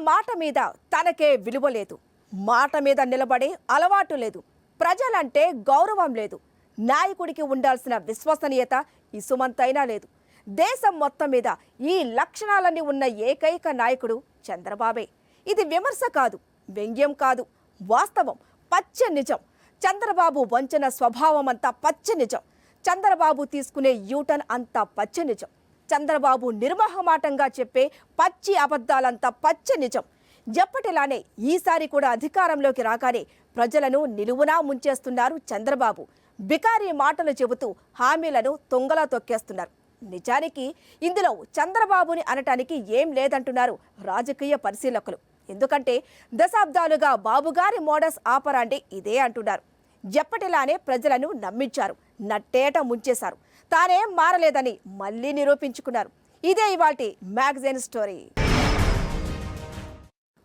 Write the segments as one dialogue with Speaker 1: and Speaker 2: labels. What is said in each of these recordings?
Speaker 1: మాట మీద తనకే విలువ లేదు, మాట మీద నిలబడే అలవాటు లేదు, ప్రజలంటే గౌరవం లేదు, నాయకుడికి ఉండాల్సిన విశ్వసనీయత ఇసుమంతైనా లేదు. దేశం మొత్తం మీద ఈ లక్షణాలన్నీ ఉన్న ఏకైక నాయకుడు చంద్రబాబే. ఇది విమర్శ కాదు, వ్యంగ్యం కాదు, వాస్తవం, పచ్చ నిజం. చంద్రబాబు వంచన స్వభావం అంతా పచ్చ నిజం. చంద్రబాబు తీసుకునే యూటర్న్ అంతా పచ్చ నిజం. చంద్రబాబు నిర్మోహమాటంగా చెప్పే పచ్చి అబద్ధాలంతా పచ్చ నిజం. ఎప్పటిలానే ఈసారి కూడా అధికారంలోకి రాగానే ప్రజలను నిలువునా ముంచేస్తున్నారు చంద్రబాబు. బికారీ మాటలు చెబుతూ హామీలను తుంగలా తొక్కేస్తున్నారు. నిజానికి ఇందులో చంద్రబాబుని అనటానికి ఏం లేదంటున్నారు రాజకీయ పరిశీలకులు. ఎందుకంటే దశాబ్దాలుగా బాబుగారి మోడస్ ఆపరాండి ఇదే అంటున్నారు. ఎప్పటిలానే ప్రజలను నమ్మించారు, నట్టేట ముంచేశారు. తానేం మారలేదని మళ్ళీ నిరూపించుకున్నారు. ఇదే ఇవాల్టి మ్యాగజైన్ స్టోరీ.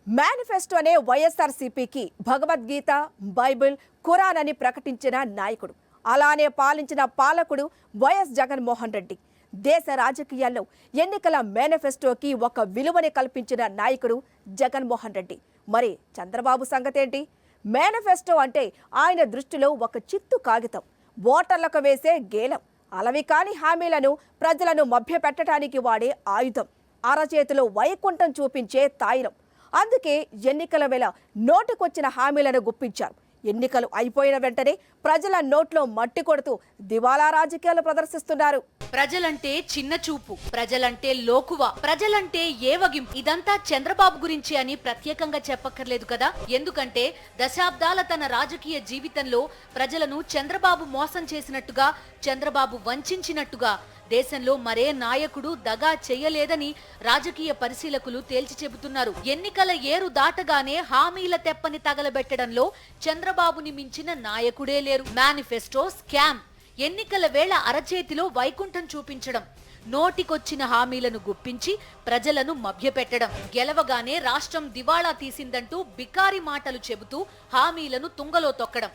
Speaker 1: మేనిఫెస్టోనే వైఎస్ఆర్సీపీకి భగవద్గీత, బైబిల్, ఖురాన్ అని ప్రకటించిన నాయకుడు, అలానే పాలించిన పాలకుడు వైఎస్ జగన్మోహన్ రెడ్డి. దేశ రాజకీయాల్లో ఎన్నికల మేనిఫెస్టోకి ఒక విలువని కల్పించిన నాయకుడు జగన్మోహన్ రెడ్డి. మరి చంద్రబాబు సంగతేంటి? మేనిఫెస్టో అంటే ఆయన దృష్టిలో ఒక చిత్తు కాగితం, ఓటర్లకు వేసే గేలం, అలవి కాని హామీలను ప్రజలను మభ్యపెట్టడానికి వాడే ఆయుధం, అరచేతిలో వైకుంఠం చూపించే తాయిలం. అందుకే ఎన్నికల వేళ నోటుకొచ్చిన హామీలను గుప్పించారు. ఎన్నికలు అయిపోయిన వెంటనే ప్రజల నోట్లో మట్టి కొడుతూ దివాలా రాజకీయాలు ప్రదర్శిస్తున్నారు.
Speaker 2: ప్రజలంటే చిన్న చూపు, ప్రజలంటే లోకువ, ప్రజలంటే ఏవగింపు. ఇదంతా చంద్రబాబు గురించి అని ప్రత్యేకంగా చెప్పక్కర్లేదు కదా. ఎందుకంటే దశాబ్దాల తన రాజకీయ జీవితంలో ప్రజలను చంద్రబాబు మోసం చేసినట్టుగా, చంద్రబాబు వంచినట్టుగా దేశంలో మరే నాయకుడు దగా చేయలేదని రాజకీయ పరిశీలకులు తేల్చి చెబుతున్నారు. ఎన్నికల ఏరు దాటగానే హామీల తెప్పని తగలబెట్టడంలో చంద్రబాబుని మించిన నాయకుడే లేరు. మేనిఫెస్టో స్కామ్, ఎన్నికల వేళ అరచేతిలో వైకుంఠం చూపించడం, నోటికొచ్చిన హామీలను గుప్పించి ప్రజలను మభ్యపెట్టడం, గెలవగానే రాష్ట్రం దివాళా తీసిందంటూ బికారి మాటలు చెబుతూ హామీలను తుంగలో తొక్కడం.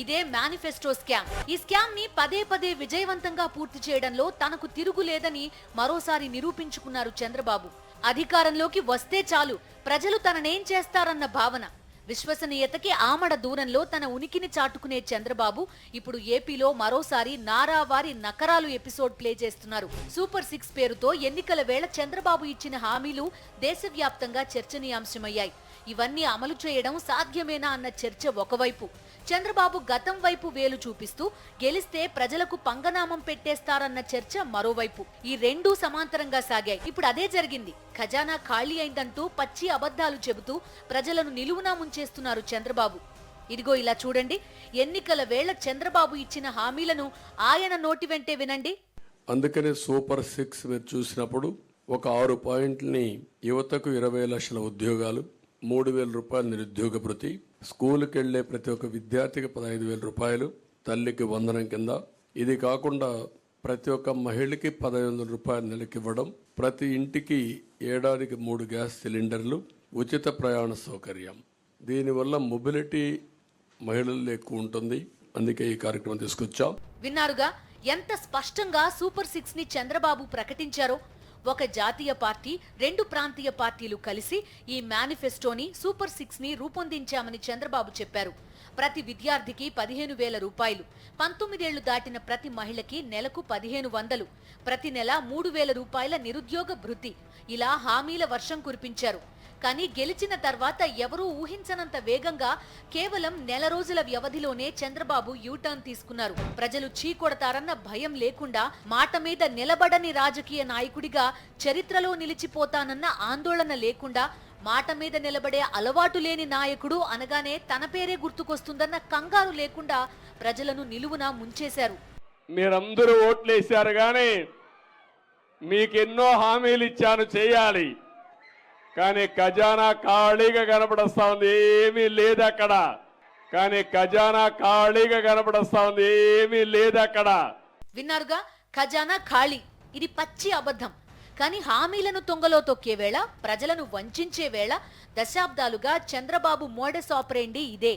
Speaker 2: ఇదే మేనిఫెస్టో స్కామ్. ఈ స్కామ్ ని పదే పదే విజయవంతంగా పూర్తి చేయడంలో తనకు తిరుగులేదని మరోసారి నిరూపించుకున్నారు చంద్రబాబు. అధికారంలోకి వస్తే చాలు ప్రజలు తననేం చేస్తారన్న భావన, విశ్వసనీయతకి ఆమడ దూరంలో తన ఉనికిని చాటుకునే చంద్రబాబు ఇప్పుడు ఏపీలో మరోసారి నారావారి నకరాలు ఎపిసోడ్ ప్లే చేస్తున్నారు. సూపర్ 6 పేరుతో ఎన్నికల వేళ చంద్రబాబు ఇచ్చిన హామీలు దేశవ్యాప్తంగా చర్చనీయాంశమయ్యాయి. ఇవన్నీ అమలు చేయడం సాధ్యమేనా అన్న చర్చ ఒకవైపు, చంద్రబాబు గతం వైపు వేలు చూపిస్తూ గెలిస్తే ప్రజలకు పంగనామం పెట్టేస్తారన్న చర్చ మరోవైపు. ఈ రెండూ సమాంతరంగా సాగాయి. ఇప్పుడు అదే జరిగింది. ఖజానా ఖాళీ అయిందంటూ పచ్చి అబద్ధాలు చెబుతూ ప్రజలను నిలువునా ముంచేస్తున్నారు చంద్రబాబు. ఇదిగో ఇలా చూడండి, ఎన్నికల వేళ చంద్రబాబు ఇచ్చిన హామీలను ఆయన నోటి వెంటే వినండి.
Speaker 3: అందుకనే సూపర్ 6 మీరు చూసినప్పుడు ఒక 6 పాయింట్లని యువతకు 20 లక్షల ఉద్యోగాలు, 3,000 రూపాయల నిరుద్యోగ భృతి, స్కూల్కి వెళ్లే ప్రతి ఒక్క విద్యార్థికి 15,000 రూపాయలు, తల్లికి వందనం కింద. ఇది కాకుండా ప్రతి ఒక్క మహిళకి 1,500 రూపాయలు నెలకి ఇవ్వడం, ప్రతి ఇంటికి ఏడాదికి 3 గ్యాస్ సిలిండర్లు, ఉచిత ప్రయాణ సౌకర్యం. దీనివల్ల మొబిలిటీ మహిళల్లో ఎక్కువ ఉంటుంది. అందుకే ఈ కార్యక్రమం తీసుకొచ్చాం.
Speaker 2: విన్నారుగా ఎంత స్పష్టంగా సూపర్ 6 ని చంద్రబాబు ప్రకటించారో. ఒక జాతీయ పార్టీ, 2 ప్రాంతీయ పార్టీలు కలిసి ఈ మేనిఫెస్టోని సూపర్ 6 ని రూపొందించామని చంద్రబాబు చెప్పారు. ప్రతి విద్యార్థికి 15,000 రూపాయలు, 19 ఏళ్లు దాటిన ప్రతి మహిళకి నెలకు 1,500, ప్రతి నెల 3,000 రూపాయల నిరుద్యోగ భృతి, ఇలా హామీల వర్షం కురిపించారు. కానీ గెలిచిన తర్వాత ఎవరూ ఊహించనంత వేగంగా కేవలం నెల రోజుల వ్యవధిలోనే చంద్రబాబు యూటర్న్ తీసుకున్నారు. ప్రజలు చీకొడతారన్న భయం లేకుండా, మాట మీద నిలబడని రాజకీయ నాయకుడిగా చరిత్రలో నిలిచిపోతానన్న ఆందోళన లేకుండా, మాట మీద నిలబడే అలవాటు లేని నాయకుడు అనగానే తన పేరే గుర్తుకొస్తుందన్న కంగారు లేకుండా ప్రజలను నిలువునా ముంచేశారు.
Speaker 4: మీరందరూ ఓట్లేశారు గాని మీకెన్నో హామీలు ఇచ్చాను చేయాలి, కానీ ఖజానా ఖాళీగా కనపడస్తా ఉంది, ఏమీ లేదు అక్కడ. కానీ ఖజానా ఖాళీగా కనపడస్తా ఉంది, ఏమీ లేదు అక్కడ.
Speaker 2: విన్నారుగా, ఖజానా ఖాళీ. ఇది పచ్చి అబద్ధం. కానీ హామీలను తొంగలో తొక్కే వేళ, ప్రజలను వంచే వేళ దశాబ్దాలుగా చంద్రబాబు మోడస్ ఆపరేండి ఇదే.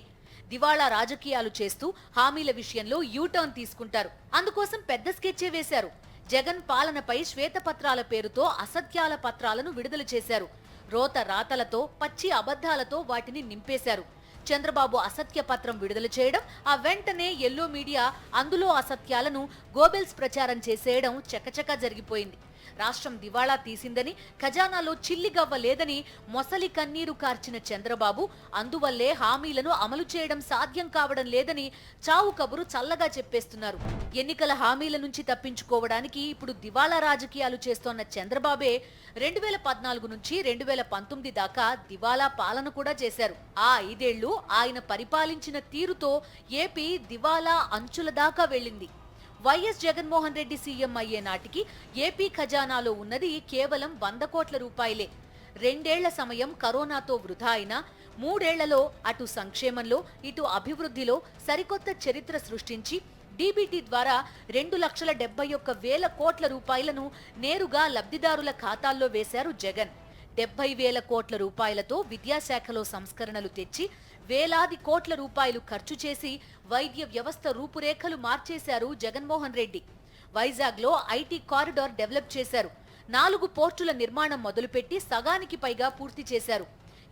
Speaker 2: దివాళా రాజకీయాలు చేస్తూ హామీల విషయంలో యూటర్న్ తీసుకుంటారు. అందుకోసం పెద్ద స్కెచ్చే వేశారు. జగన్ పాలనపై శ్వేతపత్రాల పేరుతో అసత్యాల పత్రాలను విడుదల చేశారు. రోత రాతలతో పచ్చి అబద్ధాలతో వాటిని నింపేశారు. చంద్రబాబు అసత్య పత్రం విడుదల చేయడం, ఆ వెంటనే ఎల్లో మీడియా అందులో అసత్యాలను గోబెల్స్ ప్రచారం చేసేయడం చకచకా జరిగిపోయింది. రాష్ట్రం దివాళా తీసిందని, ఖజానాలో చిల్లిగవ్వ లేదని మొసలి కన్నీరు కార్చిన చంద్రబాబు అందువల్లే హామీలను అమలు చేయడం సాధ్యం కావడం లేదని చావు కబురు చల్లగా చెప్పేస్తున్నారు. ఎన్నికల హామీల నుంచి తప్పించుకోవడానికి ఇప్పుడు దివాళా రాజకీయాలు చేస్తోన్న చంద్రబాబే 2014 నుంచి 2019 దాకా దివాళా పాలన కూడా చేశారు. ఆ 5 ఏళ్లు ఆయన పరిపాలించిన తీరుతో ఏపీ దివాళా అంచుల దాకా వెళ్ళింది. వైఎస్ జగన్మోహన్ రెడ్డి సీఎం అయ్యే నాటికి ఏపీ ఖజానాలో ఉన్నది కేవలం 100 కోట్ల రూపాయలే. 2 ఏళ్ల సమయం కరోనాతో వృధా అయినా 3 ఏళ్లలో అటు సంక్షేమంలో ఇటు అభివృద్ధిలో సరికొత్త చరిత్ర సృష్టించి డీబీటీ ద్వారా 2,71,000 కోట్ల రూపాయలను నేరుగా లబ్ధిదారుల ఖాతాల్లో వేశారు జగన్. 70,000 కోట్ల రూపాయలతో విద్యాశాఖలో సంస్కరణలు తెచ్చి వేలాది కోట్ల రూపాయలు ఖర్చు చేసి వైద్య వ్యవస్థ రూపురేఖలు మార్చేశారు జగన్మోహన్ రెడ్డి. వైజాగ్లో ఐటీ కారిడార్ డెవలప్ చేశారు. 4 పోర్టుల నిర్మాణం మొదలుపెట్టి సగానికి పైగా పూర్తి చేశారు.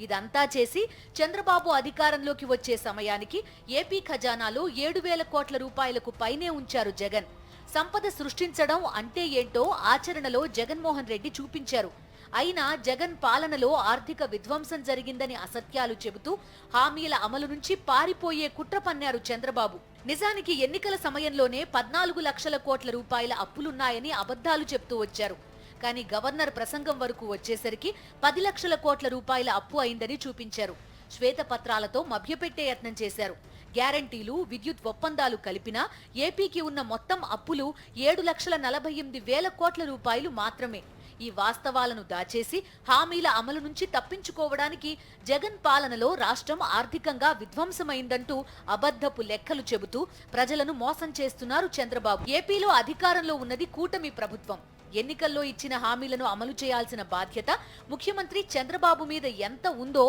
Speaker 2: ఇదంతా చేసి చంద్రబాబు అధికారంలోకి వచ్చే సమయానికి ఏపీ ఖజానాలో 7,000 కోట్ల రూపాయలకు పైనే ఉంచారు జగన్. సంపద సృష్టించడం అంటే ఏంటో ఆచరణలో జగన్మోహన్ రెడ్డి చూపించారు. అయినా జగన్ పాలనలో ఆర్థిక విధ్వంసం జరిగిందని అసత్యాలు చెబుతూ హామీల అమలు నుంచి పారిపోయే కుట్ర పన్నారు చంద్రబాబు. నిజానికి ఎన్నికల సమయంలోనే 14 లక్షల కోట్ల రూపాయల అప్పులున్నాయని అబద్ధాలు చెప్తూ వచ్చారు. కానీ గవర్నర్ ప్రసంగం వరకు వచ్చేసరికి 10 లక్షల కోట్ల రూపాయల అప్పు అయిందని చూపించారు. శ్వేతపత్రాలతో మభ్యపెట్టే యత్నం చేశారు. గ్యారంటీలు, విద్యుత్ ఒప్పందాలు కలిపినా ఏపీకి ఉన్న మొత్తం అప్పులు 7,48,000 కోట్ల రూపాయలు మాత్రమే. ఈ వాస్తవాలను దాచేసి హామీల అమలు నుంచి తప్పించుకోవడానికి జగన్ పాలనలో రాష్ట్రం ఆర్థికంగా విధ్వంసమైందంటూ అబద్ధపు లెక్కలు చెబుతూ ప్రజలను మోసం చేస్తున్నారు చంద్రబాబు. ఏపీలో అధికారంలో ఉన్నది కూటమి ప్రభుత్వం. ఎన్నికల్లో ఇచ్చిన హామీలను అమలు చేయాల్సిన బాధ్యత ముఖ్యమంత్రి చంద్రబాబు మీద ఎంత ఉందో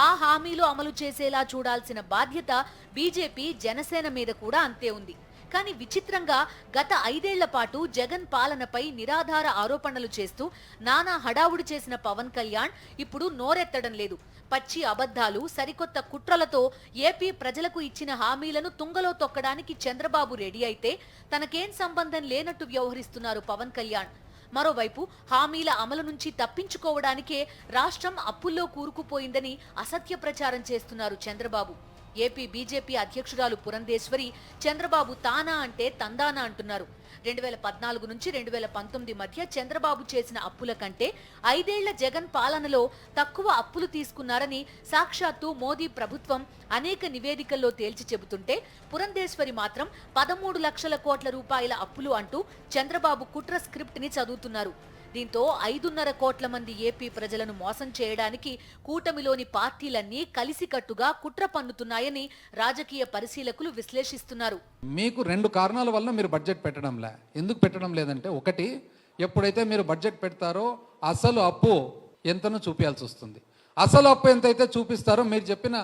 Speaker 2: ఆ హామీలు అమలు చేసేలా చూడాల్సిన బాధ్యత బీజేపీ, జనసేన మీద కూడా అంతే ఉంది. కానీ విచిత్రంగా గత 5 ఏళ్ల పాటు జగన్ పాలనపై నిరాధార ఆరోపణలు చేస్తూ నానా హడావుడి చేసిన పవన్ కళ్యాణ్ ఇప్పుడు నోరెత్తడం లేదు. పచ్చి అబద్ధాలు, సరికొత్త కుట్రలతో ఏపీ ప్రజలకు ఇచ్చిన హామీలను తుంగలో తొక్కడానికి చంద్రబాబు రెడీ అయితే తనకేం సంబంధం లేనట్టు వ్యవహరిస్తున్నారు పవన్ కళ్యాణ్. మరోవైపు హామీల అమలు నుంచి తప్పించుకోవడానికే రాష్ట్రం అప్పుల్లో కూరుకుపోయిందని అసత్య ప్రచారం చేస్తున్నారు చంద్రబాబు. ఏపీ బీజేపీ అధ్యక్షురాలు పురంధేశ్వరి చంద్రబాబు తానా అంటే తందానా అంటున్నారు. 2014 నుంచి 2019 మధ్య చంద్రబాబు చేసిన అప్పుల కంటే 5 ఏళ్ల జగన్ పాలనలో తక్కువ అప్పులు తీసుకున్నారని సాక్షాత్తు మోదీ ప్రభుత్వం అనేక నివేదికల్లో తేల్చి చెబుతుంటే పురంధేశ్వరి మాత్రం 13 లక్షల కోట్ల రూపాయల అప్పులు అంటూ చంద్రబాబు కుట్ర స్క్రిప్ట్ ని చదువుతున్నారు. దీంతో 5.5 కోట్ల మంది ఏపీ ప్రజలను మోసం చేయడానికి కూటమిలోని పార్టీలన్నీ కలిసికట్టుగా కుట్ర పన్నుతున్నాయని రాజకీయ పరిశీలకులు విశ్లేషిస్తున్నారు.
Speaker 5: మీకు 2 కారణాల వల్ల మీరు బడ్జెట్ పెట్టడంలే. ఎందుకు పెట్టడం లేదంటే, ఒకటి, ఎప్పుడైతే మీరు బడ్జెట్ పెడతారో అసలు అప్పు ఎంతనో చూపించాల్సి వస్తుంది. అసలు అప్పు ఎంతైతే చూపిస్తారో మీరు చెప్పిన,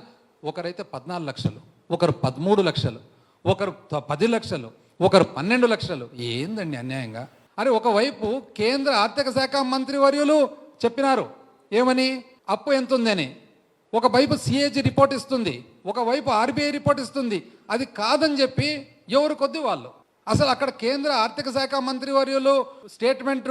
Speaker 5: ఒకరైతే 14 లక్షలు, ఒకరు 13 లక్షలు, ఒకరు 10 లక్షలు, ఒకరు 12 లక్షలు. ఏందండి అన్యాయంగా? అరే, ఒకవైపు కేంద్ర ఆర్థిక శాఖ మంత్రి వర్యులు చెప్పినారు ఏమని, అప్పు ఎంత ఉందని. ఒకవైపు సిఏజీ రిపోర్ట్ ఇస్తుంది, ఒకవైపు ఆర్బీఐ రిపోర్ట్ ఇస్తుంది. అది కాదని చెప్పి ఎవరు కొద్ది వాళ్ళు. అసలు అక్కడ కేంద్ర ఆర్థిక శాఖ మంత్రి వర్యులు స్టేట్మెంట్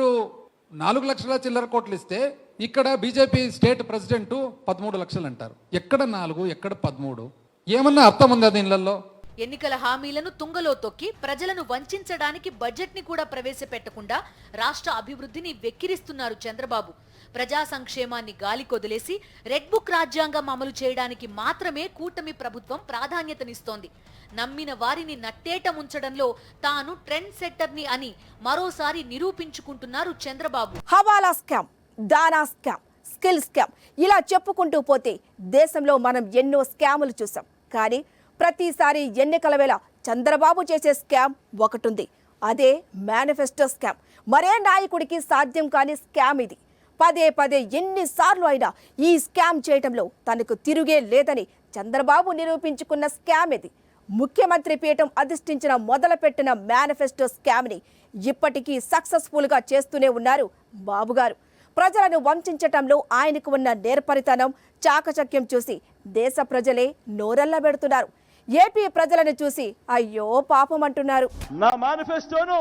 Speaker 5: 4 లక్షల చిల్లర కోట్లు ఇస్తే ఇక్కడ బీజేపీ స్టేట్ ప్రెసిడెంట్ 13 లక్షలు అంటారు. ఎక్కడ 4, ఎక్కడ 13? ఏమన్నా అర్థం ఉందా దీనిలలో?
Speaker 2: ఎన్నికల హామీలను తుంగలో తొక్కి ప్రజలను వంచడానికి బడ్జెట్ ని కూడా ప్రవేశపెట్టకుండా రాష్ట్ర అభివృద్ధిని వెక్కిరిస్తున్నారు చంద్రబాబు. ప్రజా సంక్షేమాన్ని గాలి కొదిలేసి రెడ్ బుక్ రాజ్యాంగం అమలు చేయడానికి మాత్రమే కూటమి ప్రభుత్వం ప్రాధాన్యతనిస్తోంది. నమ్మిన వారిని నట్టేట ముంచడంలో తాను ట్రెండ్ సెట్టర్ని అని మరోసారి నిరూపించుకుంటున్నారు చంద్రబాబు.
Speaker 1: హవాలా స్కామ్, దానా స్కామ్, స్కిల్ స్కామ్, ఇలా చెప్పుకుంటూ పోతే దేశంలో మనం ఎన్నో స్కాములు చూసాం. కానీ ప్రతిసారి ఎన్నికల వేళ చంద్రబాబు చేసే స్కామ్ ఒకటుంది. అదే మేనిఫెస్టో స్కామ్. మరే నాయకుడికి సాధ్యం కాని స్కామ్ ఇది. పదే పదే ఎన్నిసార్లు అయినా ఈ స్కామ్ చేయటంలో తనకు తిరుగే లేదని చంద్రబాబు నిరూపించుకున్న స్కామ్ ఇది. ముఖ్యమంత్రి పీఠం అధిష్ఠించిన మొదలుపెట్టిన మేనిఫెస్టో స్కామ్ని ఇప్పటికీ సక్సెస్ఫుల్గా చేస్తూనే ఉన్నారు బాబుగారు. ప్రజలను వంచటంలో ఆయనకు ఉన్న నేర్పరితనం, చాకచక్యం చూసి దేశ ప్రజలే నోరెళ్లబెడుతున్నారు. ఏపీ ప్రజలను చూసి అయ్యో పాపం అంటున్నారు.
Speaker 6: నా మేనిఫెస్టోను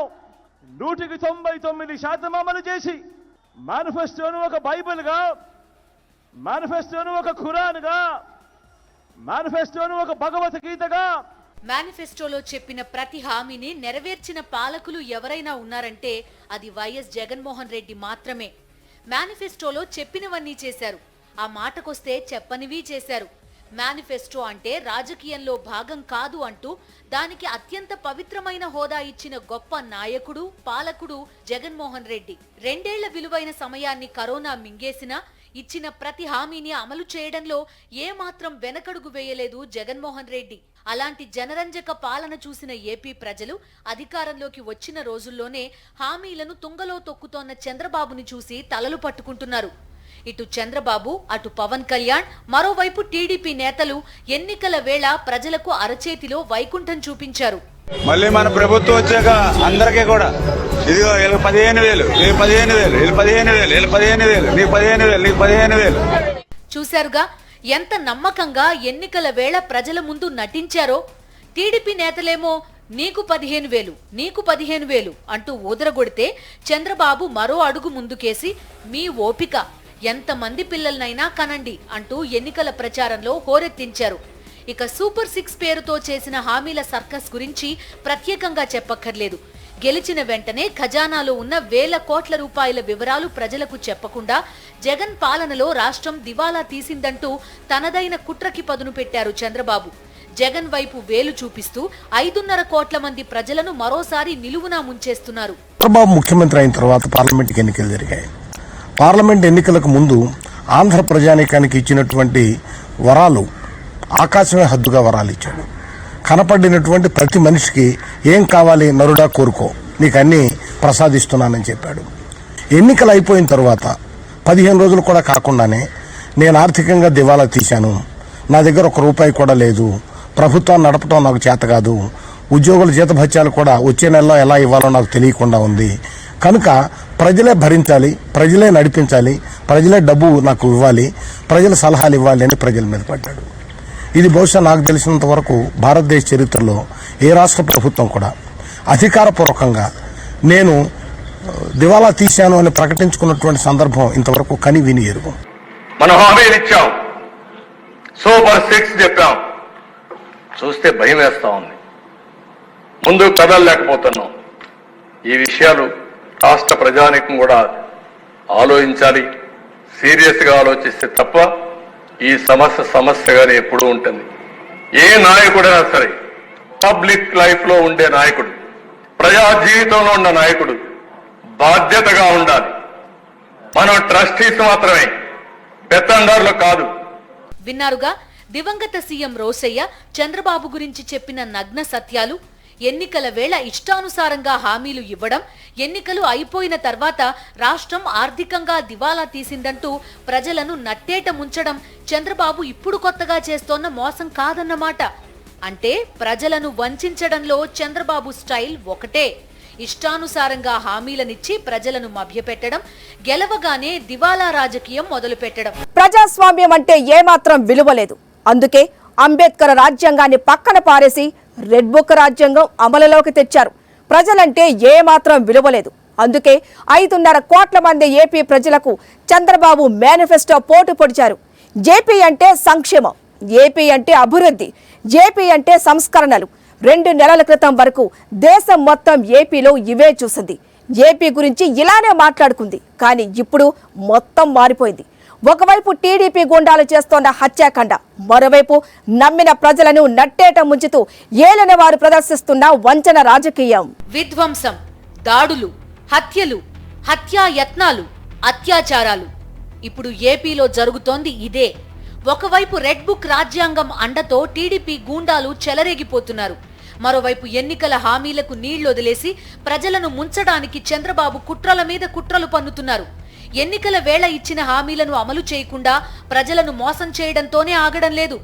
Speaker 6: 199% అమలు చేసి, మేనిఫెస్టోను ఒక బైబిల్గా, మేనిఫెస్టోను ఒక ఖురాన్గా, మేనిఫెస్టోను ఒక భగవద్గీతగా,
Speaker 2: మేనిఫెస్టోలో చెప్పిన ప్రతి హామీని నెరవేర్చిన పాలకులు ఎవరైనా ఉన్నారంటే అది వైఎస్ జగన్మోహన్ రెడ్డి మాత్రమే. మేనిఫెస్టోలో చెప్పినవన్నీ చేశారు, ఆ మాటకొస్తే చెప్పనివి చేశారు. మేనిఫెస్టో అంటే రాజకీయంలో భాగం కాదు అంటూ దానికి అత్యంత పవిత్రమైన హోదా ఇచ్చిన గొప్ప నాయకుడు, పాలకుడు జగన్మోహన్ రెడ్డి. 2 ఏళ్ల విలువైన సమయాన్ని కరోనా మింగేసినా ఇచ్చిన ప్రతి హామీని అమలు చేయడంలో ఏమాత్రం వెనకడుగు వేయలేదు జగన్మోహన్ రెడ్డి. అలాంటి జనరంజక పాలన చూసిన ఏపీ ప్రజలు అధికారంలోకి వచ్చిన రోజుల్లోనే హామీలను తుంగలో తొక్కుతోన్న చంద్రబాబుని చూసి తలలు పట్టుకుంటున్నారు. ఇటు చంద్రబాబు, అటు పవన్ కళ్యాణ్, మరోవైపు టీడీపీ నేతలు ఎన్నికల వేళ ప్రజలకు అరచేతిలో వైకుంఠం చూపించారు.
Speaker 7: మళ్ళీ మన ప్రభుత్వం వచ్చాక అందరికీ కూడా ఇదిగో వీళ్ళకి 15,000, నీకు 15,000, వీళ్ళు 15,000, వీళ్ళు 15,000, నీకు 15,000, నీకు 15,000.
Speaker 2: చూశారుగా ఎంత నమ్మకంగా ఎన్నికల వేళ ప్రజల ముందు నటించారో. టీడీపీ నేతలేమో నీకు 15,000, నీకు 15,000 అంటూ ఊదరగొడితే చంద్రబాబు మరో అడుగు ముందుకేసి మీ ఓపిక, ఎంతమంది పిల్లలనైనా కనండి అంటూ ఎన్నికల ప్రచారంలో హోరెత్తించారు. ఇక సూపర్ 6 పేరుతో చేసిన హామీల సర్కస్ గురించి ప్రత్యేకంగా చెప్పక్కర్లేదు. గెలిచిన వెంటనే ఖజానాలో ఉన్న వేల కోట్ల రూపాయల వివరాలు ప్రజలకు చెప్పకుండా జగన్ పాలనలో రాష్ట్రం దివాలా తీసిందంటూ తనదైన కుట్రకి పదును పెట్టారు చంద్రబాబు. జగన్ వైపు వేలు చూపిస్తూ 5.5 కోట్ల మంది ప్రజలను మరోసారి నిలువునా ముంచేస్తున్నారు.
Speaker 8: చంద్రబాబు ముఖ్యమంత్రి అయిన తర్వాత పార్లమెంట్ ఎన్నికలు జరిగాయి. పార్లమెంట్ ఎన్నికలకు ముందు ఆంధ్ర ప్రజానీకానికి ఇచ్చినటువంటి వరాలు ఆకాశమే హద్దుగా వరాలు ఇచ్చాడు. కనపడినటువంటి ప్రతి మనిషికి ఏం కావాలి నరుడా కోరుకో, నీకు అన్నీ ప్రసాదిస్తున్నానని చెప్పాడు. ఎన్నికలు అయిపోయిన తర్వాత 15 రోజులు కూడా కాకుండానే నేను ఆర్థికంగా దివాలా తీశాను, నా దగ్గర 1 రూపాయి కూడా లేదు, ప్రభుత్వాన్ని నడపడం నాకు చేత కాదు, ఉద్యోగుల జీతభత్యాలు కూడా వచ్చే నెలలో ఎలా ఇవ్వాలో నాకు తెలియకుండా ఉంది, కనుక ప్రజలే భరించాలి, ప్రజలే నడిపించాలి, ప్రజలే డబ్బు నాకు ఇవ్వాలి, ప్రజల సలహాలు ఇవ్వాలి అని ప్రజల మీద పడ్డాడు. ఇది బహుశా నాకు తెలిసినంత వరకు భారతదేశ చరిత్రలో ఏ రాష్ట్ర ప్రభుత్వం కూడా అధికారపూర్వకంగా నేను దివాలా తీశాను అని ప్రకటించుకున్నటువంటి సందర్భం ఇంతవరకు కని విని ఎరుగు.
Speaker 9: మనం హామీలు ఇచ్చాం, సూపర్ 6 చెప్పాం, చూస్తే భయం వేస్తా ఉంది, ముందు కదలలేకపోతున్నాం. ఈ విషయాలు రాష్ట్ర ప్రజానీకం కూడా ఆలోచించాలి. సీరియస్గా ఆలోచిస్తే తప్ప ఈ సమస్యగానే ఎప్పుడూ ఉంటుంది. ఏ నాయకుడైనా సరే పబ్లిక్ లైఫ్ లో ఉండే నాయకుడు, ప్రజా జీవితంలో ఉన్న నాయకుడు బాధ్యతగా ఉండాలి. మనం ట్రస్టీస్ మాత్రమే, పెత్తందారులు కాదు.
Speaker 2: విన్నారుగా దివంగత సీఎం రోసయ్య చంద్రబాబు గురించి చెప్పిన నగ్న సత్యాలు. ఎన్నికల వేళ ఇష్టానుసారంగా హామీలు ఇవ్వడం, ఎన్నికలు అయిపోయిన తర్వాత రాష్ట్రం ఆర్థికంగా దివాలా తీసిందంటూ ప్రజలను నట్టేట ముంచడం చంద్రబాబు ఇప్పుడు కొత్తగా చేస్తోన్న మోసం కాదన్నమాట. అంటే ప్రజలను వంచడంలో చంద్రబాబు స్టైల్ ఒకటే. ఇష్టానుసారంగా హామీలనిచ్చి ప్రజలను మభ్యపెట్టడం, గెలవగానే దివాలా రాజకీయం మొదలుపెట్టడం.
Speaker 1: ప్రజాస్వామ్యం అంటే ఏమాత్రం విలువలేదు. అందుకే అంబేద్కర్ రాజ్యాంగాన్ని పక్కన పారేసి రెడ్ బుక్ రాజ్యాంగం అమలులోకి తెచ్చారు. ప్రజలంటే ఏమాత్రం విలువలేదు. అందుకే 5.5 కోట్ల మంది ఏపీ ప్రజలకు చంద్రబాబు మేనిఫెస్టో పోటు పొడిచారు. ఏపీ అంటే సంక్షేమం, ఏపీ అంటే అభివృద్ధి, ఏపీ అంటే సంస్కరణలు. 2 నెలల క్రితం వరకు దేశం మొత్తం ఏపీలో ఇవే చూసింది. ఏపీ గురించి ఇలానే మాట్లాడుకుంది. కానీ ఇప్పుడు మొత్తం మారిపోయింది. ఒకవైపు టీడీపీ గుండాలు చేస్తోన్న హత్యాకాండ, మరోవైపు నమ్మిన ప్రజలను నట్టేట ముంచుతూ ఏలిన వారు ప్రదర్శిస్తున్న వంచన రాజకీయం.
Speaker 2: విధ్వంసం, దాడులు, హత్యలు, హత్యాయత్నాలు, అత్యాచారాలు. ఇప్పుడు ఏపీలో జరుగుతోంది ఇదే. ఒకవైపు రెడ్ బుక్ రాజ్యాంగం అండతో టీడీపీ గూండాలు చెలరేగిపోతున్నారు. మరోవైపు ఎన్నికల హామీలకు నీళ్లొదిలేసి ప్రజలను ముంచడానికి చంద్రబాబు కుట్రల మీద కుట్రలు పన్నుతున్నారు. ఎన్నికల వేళ ఇచ్చిన హామీలను అమలు చేయకుండా ప్రజలను మోసం చేయడంతోనే ఆగడం లేదు.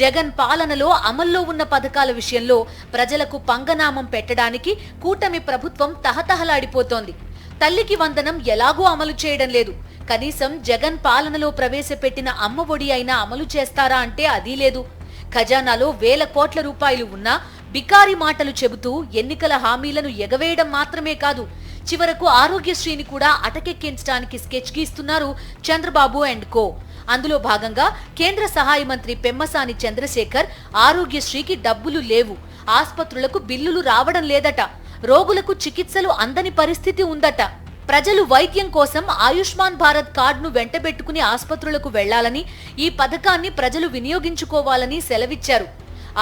Speaker 2: జగన్ పాలనలో అమల్లో ఉన్న పథకాల విషయంలో ప్రజలకు పంగనామం పెట్టడానికి కూటమి ప్రభుత్వం తహతహలాడిపోతోంది. తల్లికి వందనం ఎలాగూ అమలు చేయడం లేదు. కనీసం జగన్ పాలనలో ప్రవేశపెట్టిన అమ్మ ఒడి అయినా అమలు చేస్తారా అంటే అదీ లేదు. ఖజానాలో వేల కోట్ల రూపాయలు ఉన్నా బికారి మాటలు చెబుతూ ఎన్నికల హామీలను ఎగవేయడం మాత్రమే కాదు, చివరకు ఆరోగ్యశ్రీని కూడా అటకెక్కించడానికి స్కెచ్ గీస్తున్నారు చంద్రబాబు అండ్ కో. అందులో భాగంగా కేంద్ర సహాయ మంత్రి పెమ్మసాని చంద్రశేఖర్ ఆరోగ్యశ్రీకి డబ్బులు లేవు, ఆస్పత్రులకు బిల్లులు రావడం లేదట, రోగులకు చికిత్సలు అందని పరిస్థితి ఉందట. ప్రజలు వైద్యం కోసం ఆయుష్మాన్ భారత్ కార్డును వెంటబెట్టుకుని ఆస్పత్రులకు వెళ్లాలని, ఈ పథకాన్ని ప్రజలు వినియోగించుకోవాలని సెలవిచ్చారు.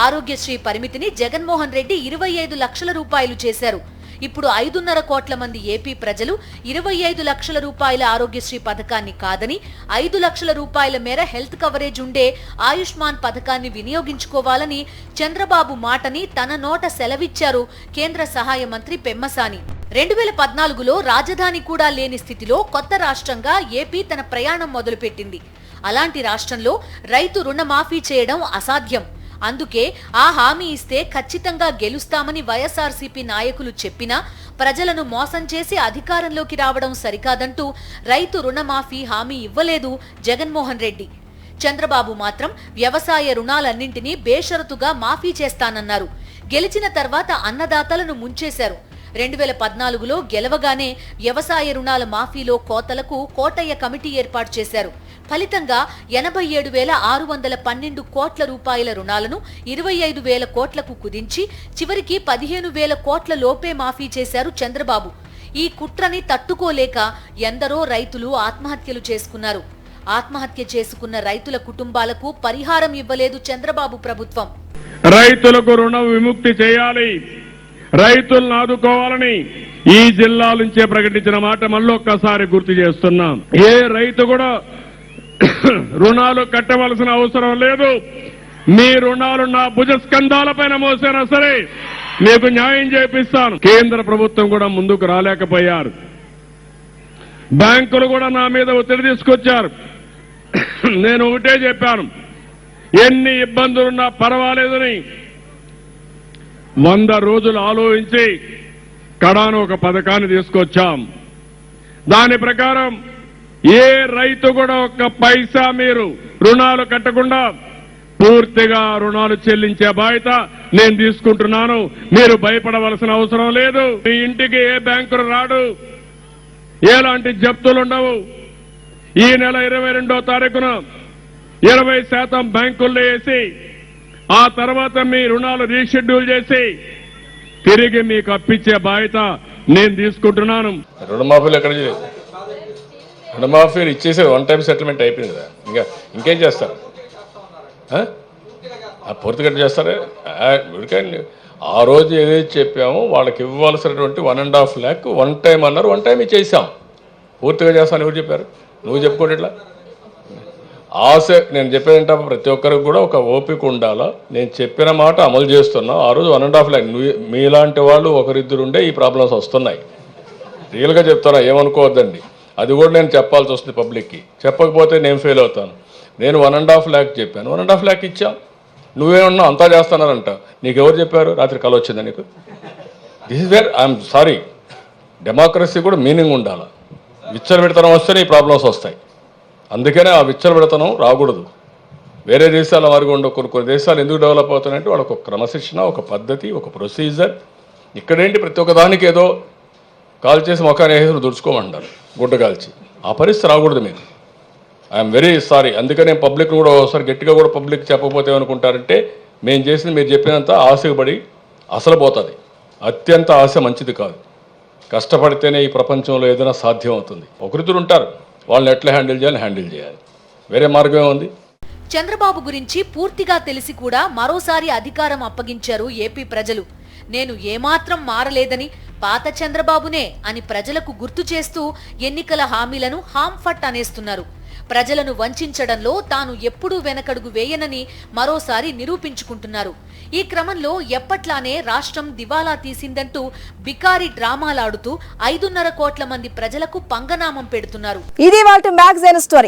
Speaker 2: ఆరోగ్యశ్రీ పరిమితిని జగన్మోహన్ రెడ్డి 25 లక్షల రూపాయలు చేశారు. ఇప్పుడు 5.5 కోట్ల మంది ఏపీ ప్రజలు 25 లక్షల రూపాయల ఆరోగ్యశ్రీ పథకాన్ని కాదని 5 లక్షల రూపాయల మేర హెల్త్ కవరేజ్ ఉండే ఆయుష్మాన్ పథకాన్ని వినియోగించుకోవాలని చంద్రబాబు మాటని తన నోట సెలవిచ్చారు కేంద్ర సహాయ మంత్రి పెమ్మసాని. 2014లో రాజధాని కూడా లేని స్థితిలో కొత్త రాష్ట్రంగా ఏపీ తన ప్రయాణం మొదలుపెట్టింది. అలాంటి రాష్ట్రంలో రైతు రుణమాఫీ చేయడం అసాధ్యం. అందుకే ఆ హామీ ఇస్తే ఖచ్చితంగా గెలుస్తామని వైఎస్ఆర్సీపీ నాయకులు చెప్పినా ప్రజలను మోసం చేసి అధికారంలోకి రావడం సరికాదంటూ రైతు రుణమాఫీ హామీ ఇవ్వలేదు జగన్మోహన్ రెడ్డి. చంద్రబాబు మాత్రం వ్యవసాయ రుణాలన్నింటినీ బేషరతుగా మాఫీ చేస్తానన్నారు. గెలిచిన తర్వాత అన్నదాతలను ముంచేశారు. 2014లో గెలవగానే వ్యవసాయ రుణాల మాఫీలో కోతలకు కోటయ్య కమిటీ ఏర్పాటు చేశారు. ఫలితంగా 87,612 కోట్ల రూపాయల రుణాలను 25,000 కోట్లకు కుదించి చివరికి 15,000 కోట్ల లోపే మాఫీ చేశారు చంద్రబాబు. ఈ కుట్రని తట్టుకోలేక ఎందరో రైతులు ఆత్మహత్యలు చేసుకున్నారు. ఆత్మహత్య చేసుకున్న రైతుల కుటుంబాలకు పరిహారం ఇవ్వలేదు చంద్రబాబు ప్రభుత్వం.
Speaker 4: రైతులకు రుణ విముక్తి చేయాలి, రైతులను ఆదుకోవాలని ఈ జిల్లా నుంచే ప్రకటించిన మాట మళ్ళొక్కసారి గుర్తు చేస్తున్నాం. ఏ రైతు కూడా రుణాలు కట్టవలసిన అవసరం లేదు. మీ రుణాలు నా భుజస్కంధాలపైన మోసినా సరే మీకు న్యాయం చేపిస్తాను. కేంద్ర ప్రభుత్వం కూడా ముందుకు రాలేకపోయారు. బ్యాంకులు కూడా నా మీద ఒత్తిడి తీసుకొచ్చారు. నేను ఒకటే చెప్పాను, ఎన్ని ఇబ్బందులున్నా పర్వాలేదని 100 రోజులు ఆలోచించి కడాను ఒక పథకాన్ని తీసుకొచ్చాం. దాని ప్రకారం ఏ రైతు కూడా ఒక్క పైసా మీరు రుణాలు కట్టకుండా పూర్తిగా రుణాలు చెల్లించే బాధ్యత నేను తీసుకుంటున్నాను. మీరు భయపడవలసిన అవసరం లేదు. మీ ఇంటికి ఏ బ్యాంకులు రాడు, ఎలాంటి జప్తులు ఉండవు. ఈ నెల 22వ తారీఖున 20% బ్యాంకుల్లో వేసి ఆ తర్వాత మీ రుణాలు రీషెడ్యూల్ చేసి తిరిగి మీకు అప్పించే బాధ్యత నేను తీసుకుంటున్నాను.
Speaker 10: రుణమాఫీలు ఎక్కడ చేయలేదు. రుణమాఫీలు ఇచ్చేసి 1 టైం సెటిల్మెంట్ అయిపోయింది కదా, ఇంకేం చేస్తారు? పూర్తిగా చేస్తారే. ఆ రోజు ఏదైతే చెప్పామో వాళ్ళకి ఇవ్వాల్సినటువంటి 1.5 lakh 1 టైం అన్నారు. 1 టైం ఇచ్చేసాం. పూర్తిగా చేస్తాను ఎవరు చెప్పారు? నువ్వు చెప్పుకోండి. ఇట్లా ఆశ నేను చెప్పేదంటే ప్రతి ఒక్కరికి కూడా ఒక ఓపిక ఉండాలా. నేను చెప్పిన మాట అమలు చేస్తున్నా. ఆ రోజు 1.5 lakh మీలాంటి వాళ్ళు ఒకరిద్దరు ఉండే ఈ ప్రాబ్లమ్స్ వస్తున్నాయి. రియల్గా చెప్తారా, ఏమనుకోవద్దండి. అది కూడా నేను చెప్పాల్సి వస్తుంది పబ్లిక్కి. చెప్పకపోతే నేను ఫెయిల్ అవుతాను. నేను 1.5 lakh చెప్పాను, 1.5 lakh ఇచ్చాం. నువ్వేమన్నా అంతా చేస్తున్నారంట. నీకు ఎవరు చెప్పారు? రాత్రి కల వచ్చిందా నీకు? This is where I'm sorry. Democracy కూడా మీనింగ్ ఉండాలి. విచ్చలవిడతనం వస్తేనే ఈ ప్రాబ్లమ్స్ వస్తాయి. అందుకనే ఆ విచ్చలవిడతనం రాకూడదు. వేరే దేశాల వారికి ఉండే కొన్ని దేశాలు ఎందుకు డెవలప్ అవుతున్నాయంటే వాళ్ళకు ఒక క్రమశిక్షణ, ఒక పద్ధతి, ఒక ప్రొసీజర్. ఇక్కడేంటి ప్రతి ఒక్క దానికి ఏదో కాల్ చేసి మొఖాన్ని వేసి దుడుచుకోమంటారు, గుడ్డ కాల్చి. ఆ పరిస్థితి రాకూడదు మీకు. I'm very sorry. అందుకనే పబ్లిక్ కూడా ఒకసారి గట్టిగా కూడా పబ్లిక్ చెప్పకపోతే ఏమనుకుంటారంటే మేము చేసింది మీరు చెప్పినంత ఆశపడి అసలు పోతుంది. అత్యంత ఆశ మంచిది కాదు. కష్టపడితేనే ఈ ప్రపంచంలో ఏదైనా సాధ్యం అవుతుంది. ఒకరిద్దరు ఉంటారు, వాళ్ళని ఎట్లా హ్యాండిల్ చేయాలి. వేరే మార్గం ఏముంది?
Speaker 2: చంద్రబాబు గురించి పూర్తిగా తెలిసి కూడా మరోసారి అధికారం అప్పగించారు ఏపీ ప్రజలు. నేను ఏమాత్రం మారలేదని, పాత చంద్రబాబునే అని ప్రజలకు గుర్తు చేస్తూ ఎన్నికల హామీలను హాంఫట్ అనేస్తున్నారు. ప్రజలను వంచడంలో తాను ఎప్పుడూ వెనకడుగు వేయనని మరోసారి నిరూపించుకుంటున్నారు. ఈ క్రమంలో ఎప్పట్లానే రాష్ట్రం దివాలా తీసిందంటూ బికారి డ్రామాలాడుతూ 5.5 కోట్ల మంది ప్రజలకు పంగనామం పెడుతున్నారు.
Speaker 1: ఇది వాళ్ళ మ్యాగజైన్ స్టోరీ.